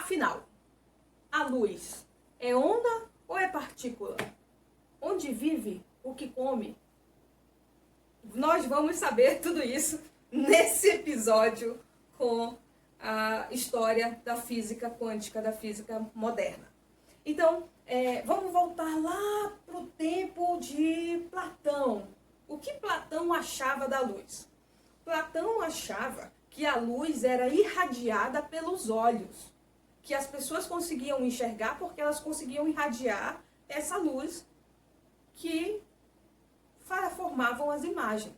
Afinal, a luz é onda ou é partícula? Onde vive o que come? Nós vamos saber tudo isso nesse episódio com a história da física quântica, da física moderna. Então, vamos voltar lá para o tempo de Platão. O que Platão achava da luz? Platão achava que a luz era irradiada pelos olhos, que as pessoas conseguiam enxergar porque elas conseguiam irradiar essa luz que formavam as imagens.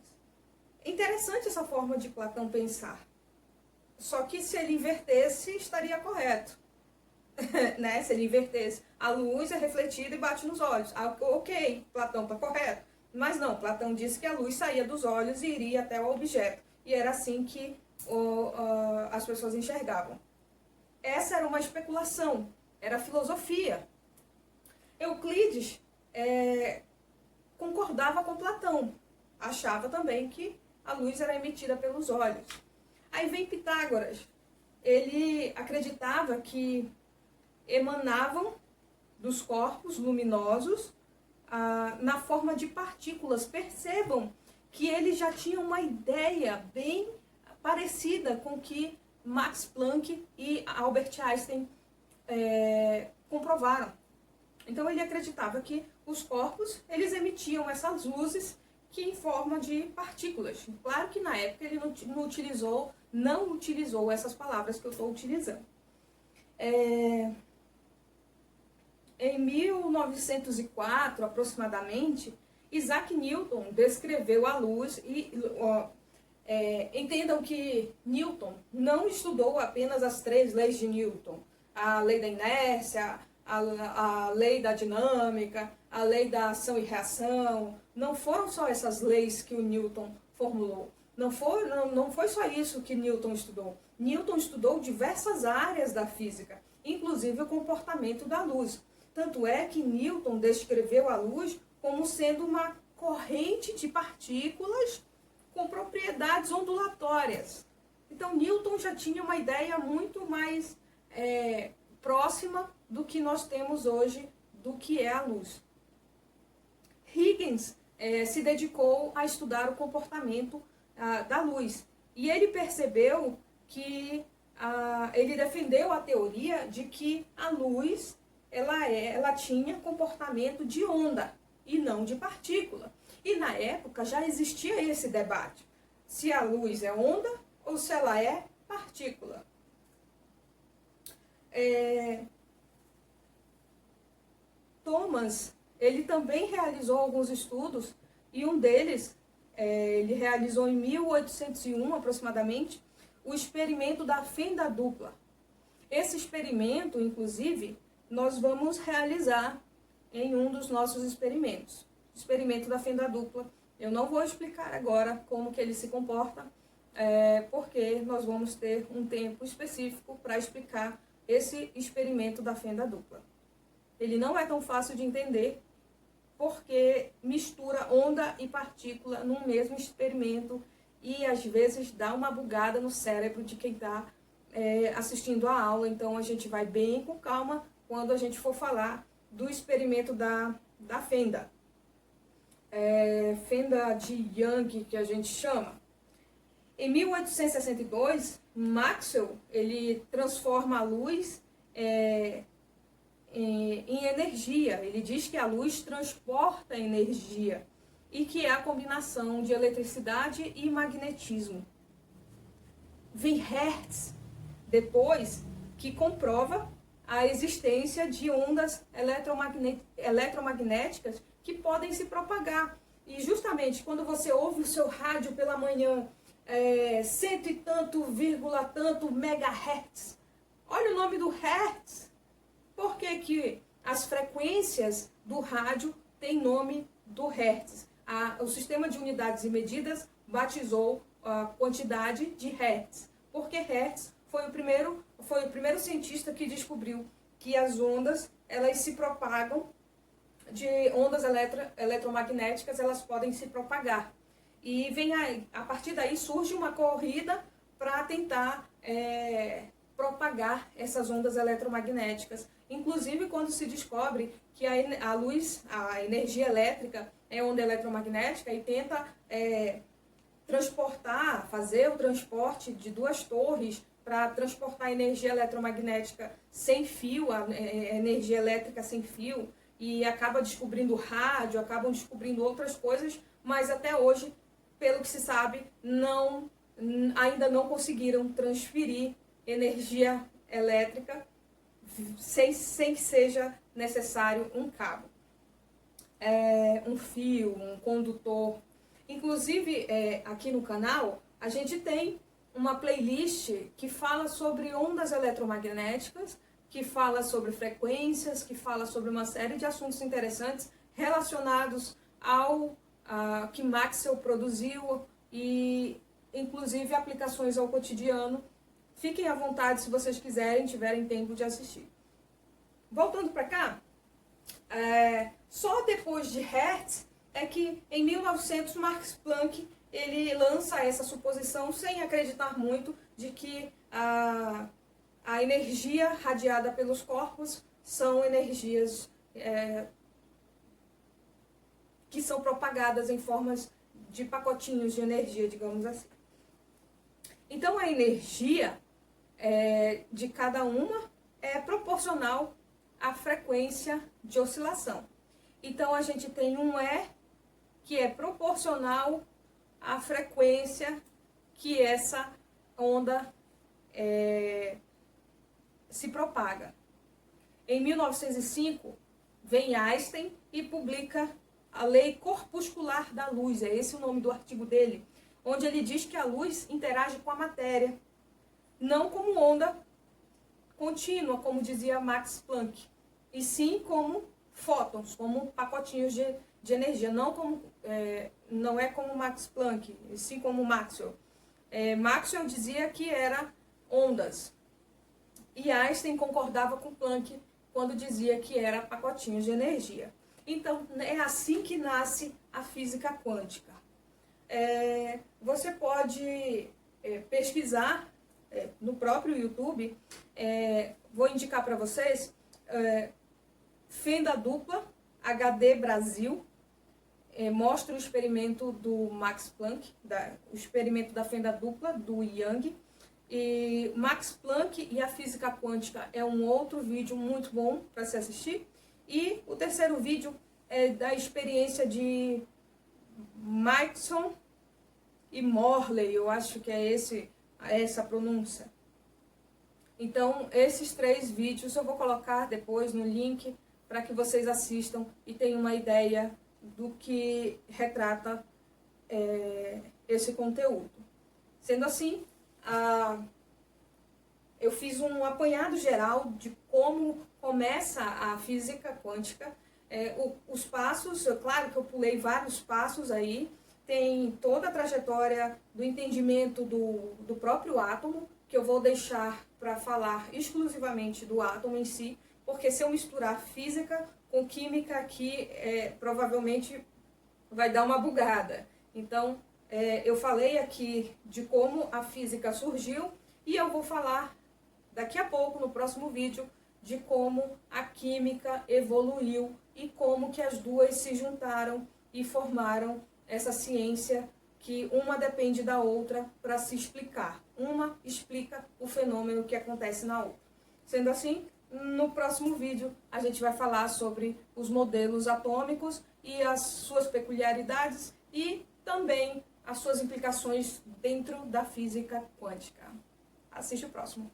É interessante essa forma de Platão pensar. Só que se ele invertesse, estaria correto. Né? Se ele invertesse, a luz é refletida e bate nos olhos. Ok, Platão está correto. Mas não, Platão disse que a luz saía dos olhos e iria até o objeto. E era assim que as pessoas enxergavam. Essa era uma especulação, era filosofia. Euclides concordava com Platão. Achava também que a luz era emitida pelos olhos. Aí vem Pitágoras. Ele acreditava que emanavam dos corpos luminosos na forma de partículas. Percebam que ele já tinha uma ideia bem parecida com o que Max Planck e Albert Einstein comprovaram. Então ele acreditava que os corpos eles emitiam essas luzes que em forma de partículas. Claro que na época ele não utilizou essas palavras que eu estou utilizando. Em 1904, aproximadamente, Isaac Newton descreveu a luz e entendam que Newton não estudou apenas as 3 leis de Newton, a lei da inércia, a lei da dinâmica, a lei da ação e reação. Não foram só essas leis que o Newton formulou. Não foi só isso que Newton estudou. Newton estudou diversas áreas da física, inclusive o comportamento da luz. Tanto é que Newton descreveu a luz como sendo uma corrente de partículas com propriedades ondulatórias. Então Newton já tinha uma ideia muito mais próxima do que nós temos hoje do que é a luz. Huygens se dedicou a estudar o comportamento da luz. E ele percebeu que ele defendeu a teoria de que a luz ela tinha comportamento de onda e não de partícula. E na época já existia esse debate, se a luz é onda ou se ela é partícula. Thomas, ele também realizou alguns estudos, e um deles, ele realizou em 1801 aproximadamente, o experimento da fenda dupla. Esse experimento, inclusive, nós vamos realizar em um dos nossos experimentos. O experimento da fenda dupla. Eu não vou explicar agora como que ele se comporta, porque nós vamos ter um tempo específico para explicar esse experimento da fenda dupla. Ele não é tão fácil de entender, porque mistura onda e partícula num mesmo experimento e às vezes dá uma bugada no cérebro de quem está assistindo a aula. Então a gente vai bem com calma quando a gente for falar do experimento da fenda. Fenda de Young, que a gente chama. Em 1862, Maxwell ele transforma a luz em energia. Ele diz que a luz transporta energia e que é a combinação de eletricidade e magnetismo. Vem Hertz, depois, que comprova a existência de ondas eletromagnéticas que podem se propagar. E justamente quando você ouve o seu rádio pela manhã, cento e tanto, vírgula tanto megahertz, olha o nome do hertz. Por que que as frequências do rádio têm nome do hertz? O sistema de unidades e medidas batizou a quantidade de hertz, porque hertz foi o primeiro cientista que descobriu que as ondas elas se propagam, de ondas eletromagnéticas elas podem se propagar. E a partir daí surge uma corrida para tentar propagar essas ondas eletromagnéticas. Inclusive quando se descobre que a luz, a energia elétrica é onda eletromagnética e tenta transportar, fazer o transporte de 2 torres para transportar energia eletromagnética sem fio, a energia elétrica sem fio, e acaba descobrindo rádio, acabam descobrindo outras coisas, mas até hoje, pelo que se sabe, ainda não conseguiram transferir energia elétrica sem que seja necessário um cabo, um fio, um condutor. Inclusive, aqui no canal, a gente tem uma playlist que fala sobre ondas eletromagnéticas, que fala sobre frequências, que fala sobre uma série de assuntos interessantes relacionados ao que Maxwell produziu e, inclusive, aplicações ao cotidiano. Fiquem à vontade se vocês quiserem, tiverem tempo de assistir. Voltando para cá, só depois de Hertz é que, em 1900, Max Planck ele lança essa suposição, sem acreditar muito, de que a energia radiada pelos corpos são energias que são propagadas em formas de pacotinhos de energia, digamos assim. Então, a energia de cada uma é proporcional à frequência de oscilação. Então, a gente tem um E que é proporcional à frequência que essa onda se propaga. Em 1905, vem Einstein e publica a lei corpuscular da luz, é esse o nome do artigo dele, onde ele diz que a luz interage com a matéria, não como onda contínua, como dizia Max Planck, e sim como fótons, como pacotinhos de energia, não é como Max Planck, e sim como Maxwell. Maxwell dizia que era ondas, e Einstein concordava com Planck quando dizia que era pacotinhos de energia. Então, é assim que nasce a física quântica. Você pode pesquisar no próprio YouTube, vou indicar para vocês, Fenda Dupla, HD Brasil, mostra o experimento do Max Planck, o experimento da fenda dupla, do Young. E Max Planck e a física quântica é um outro vídeo muito bom para se assistir. E o terceiro vídeo é da experiência de Michelson e Morley, eu acho que é essa pronúncia. Então, esses 3 vídeos eu vou colocar depois no link para que vocês assistam e tenham uma ideia do que retrata esse conteúdo. Sendo assim, eu fiz um apanhado geral de como começa a física quântica. Os passos, claro que eu pulei vários passos aí, tem toda a trajetória do entendimento do próprio átomo, que eu vou deixar para falar exclusivamente do átomo em si, porque se eu misturar física com química aqui, provavelmente vai dar uma bugada. Então, eu falei aqui de como a física surgiu e eu vou falar daqui a pouco, no próximo vídeo, de como a química evoluiu e como que as duas se juntaram e formaram essa ciência que uma depende da outra para se explicar. Uma explica o fenômeno que acontece na outra. Sendo assim, no próximo vídeo a gente vai falar sobre os modelos atômicos e as suas peculiaridades e também as suas implicações dentro da física quântica. Assiste o próximo.